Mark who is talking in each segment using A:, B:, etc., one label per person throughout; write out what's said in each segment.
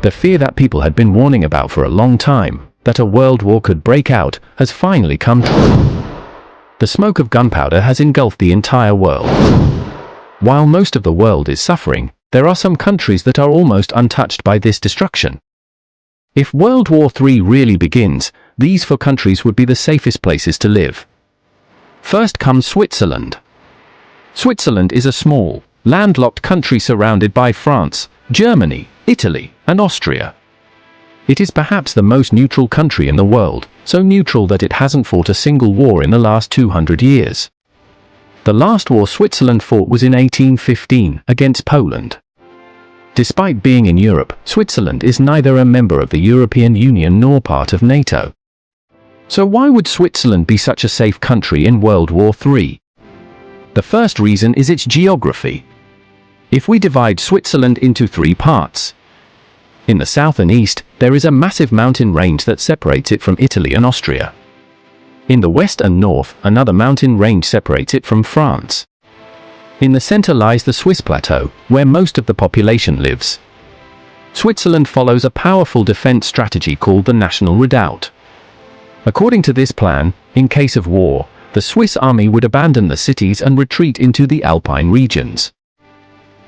A: The fear that people had been warning about for a long time, that a world war could break out, has finally come true. The smoke of gunpowder has engulfed the entire world. While most of the world is suffering, there are some countries that are almost untouched by this destruction. If World War III really begins, these 4 countries would be the safest places to live. First comes Switzerland. Switzerland is a small, landlocked country surrounded by France, Germany, Italy, and Austria. It is perhaps the most neutral country in the world, so neutral that it hasn't fought a single war in the last 200 years. The last war Switzerland fought was in 1815 against Poland. Despite being in Europe, Switzerland is neither a member of the European Union nor part of NATO. So why would Switzerland be such a safe country in World War III? The first reason is its geography. If we divide Switzerland into 3 parts, in the south and east, there is a massive mountain range that separates it from Italy and Austria. In the west and north, another mountain range separates it from France. In the center lies the Swiss plateau, where most of the population lives. Switzerland follows a powerful defense strategy called the National Redoubt. According to this plan, in case of war, the Swiss army would abandon the cities and retreat into the Alpine regions.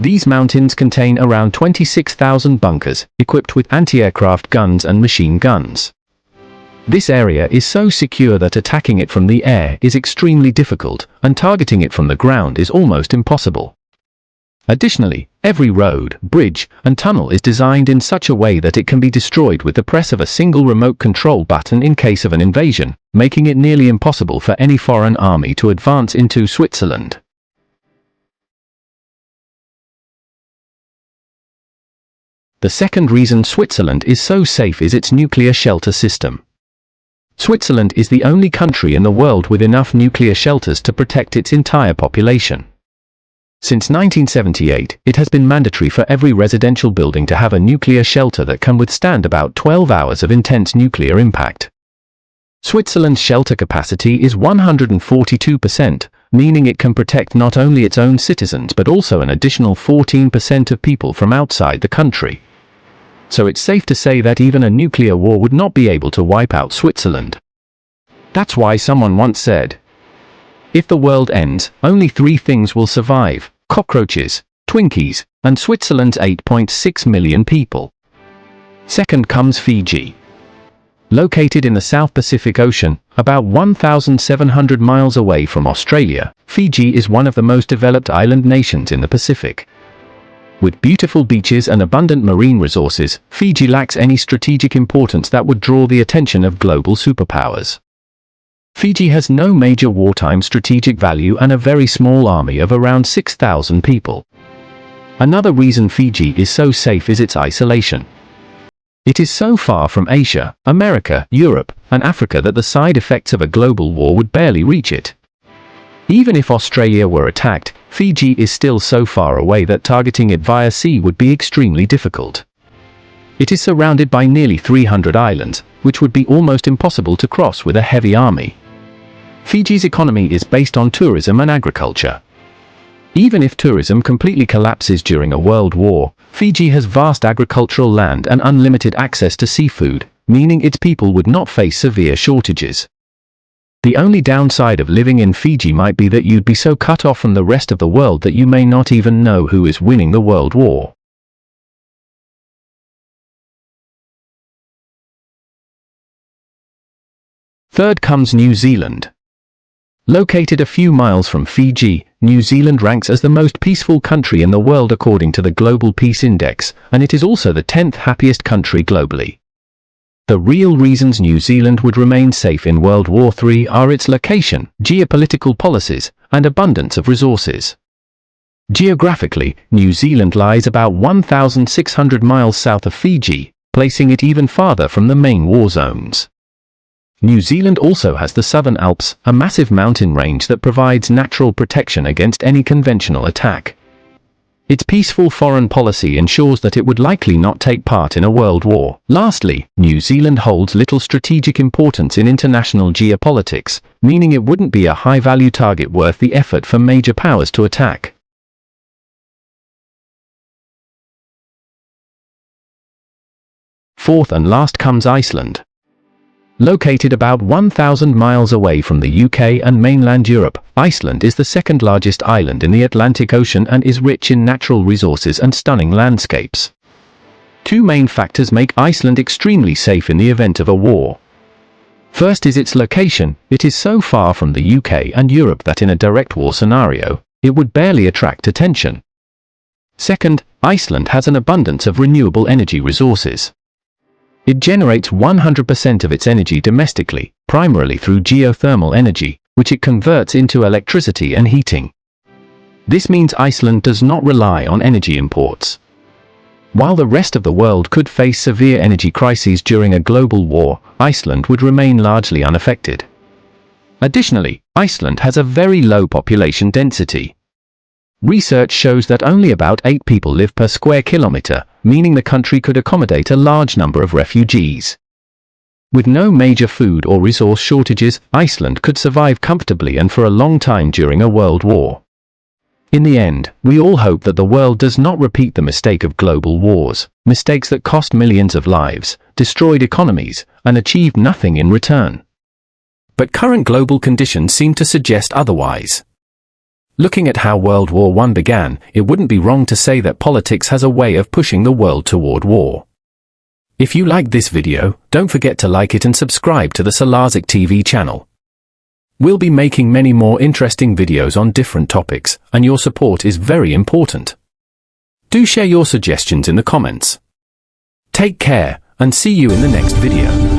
A: These mountains contain around 26,000 bunkers, equipped with anti-aircraft guns and machine guns. This area is so secure that attacking it from the air is extremely difficult, and targeting it from the ground is almost impossible. Additionally, every road, bridge, and tunnel is designed in such a way that it can be destroyed with the press of a single remote control button in case of an invasion, making it nearly impossible for any foreign army to advance into Switzerland. The second reason Switzerland is so safe is its nuclear shelter system. Switzerland is the only country in the world with enough nuclear shelters to protect its entire population. Since 1978, it has been mandatory for every residential building to have a nuclear shelter that can withstand about 12 hours of intense nuclear impact. Switzerland's shelter capacity is 142%, meaning it can protect not only its own citizens but also an additional 14% of people from outside the country. So it's safe to say that even a nuclear war would not be able to wipe out Switzerland. That's why someone once said, "If the world ends, only 3 things will survive: cockroaches, Twinkies, and Switzerland's 8.6 million people." Second comes Fiji. Located in the South Pacific Ocean, about 1,700 miles away from Australia, Fiji is one of the most developed island nations in the Pacific. With beautiful beaches and abundant marine resources, Fiji lacks any strategic importance that would draw the attention of global superpowers. Fiji has no major wartime strategic value and a very small army of around 6,000 people. Another reason Fiji is so safe is its isolation. It is so far from Asia, America, Europe, and Africa that the side effects of a global war would barely reach it. Even if Australia were attacked, Fiji is still so far away that targeting it via sea would be extremely difficult. It is surrounded by nearly 300 islands, which would be almost impossible to cross with a heavy army. Fiji's economy is based on tourism and agriculture. Even if tourism completely collapses during a world war, Fiji has vast agricultural land and unlimited access to seafood, meaning its people would not face severe shortages. The only downside of living in Fiji might be that you'd be so cut off from the rest of the world that you may not even know who is winning the world war. Third comes New Zealand. Located a few miles from Fiji, New Zealand ranks as the most peaceful country in the world according to the Global Peace Index, and it is also the 10th happiest country globally. The real reasons New Zealand would remain safe in World War III are its location, geopolitical policies, and abundance of resources. Geographically, New Zealand lies about 1,600 miles south of Fiji, placing it even farther from the main war zones. New Zealand also has the Southern Alps, a massive mountain range that provides natural protection against any conventional attack. Its peaceful foreign policy ensures that it would likely not take part in a world war. Lastly, New Zealand holds little strategic importance in international geopolitics, meaning it wouldn't be a high-value target worth the effort for major powers to attack. Fourth and last comes Iceland. Located about 1,000 miles away from the UK and mainland Europe, Iceland is the second largest island in the Atlantic Ocean and is rich in natural resources and stunning landscapes. Two main factors make Iceland extremely safe in the event of a war. First is its location. It is so far from the UK and Europe that in a direct war scenario, it would barely attract attention. Second, Iceland has an abundance of renewable energy resources. It generates 100% of its energy domestically, primarily through geothermal energy, which it converts into electricity and heating. This means Iceland does not rely on energy imports. While the rest of the world could face severe energy crises during a global war, Iceland would remain largely unaffected. Additionally, Iceland has a very low population density. Research shows that only about 8 people live per square kilometer, meaning the country could accommodate a large number of refugees. With no major food or resource shortages, Iceland could survive comfortably and for a long time during a world war. In the end, we all hope that the world does not repeat the mistake of global wars, mistakes that cost millions of lives, destroyed economies, and achieved nothing in return. But current global conditions seem to suggest otherwise. Looking at how World War I began, it wouldn't be wrong to say that politics has a way of pushing the world toward war. If you liked this video, don't forget to like it and subscribe to the salarzic TV channel. We'll be making many more interesting videos on different topics, and your support is very important. Do share your suggestions in the comments. Take care, and see you in the next video.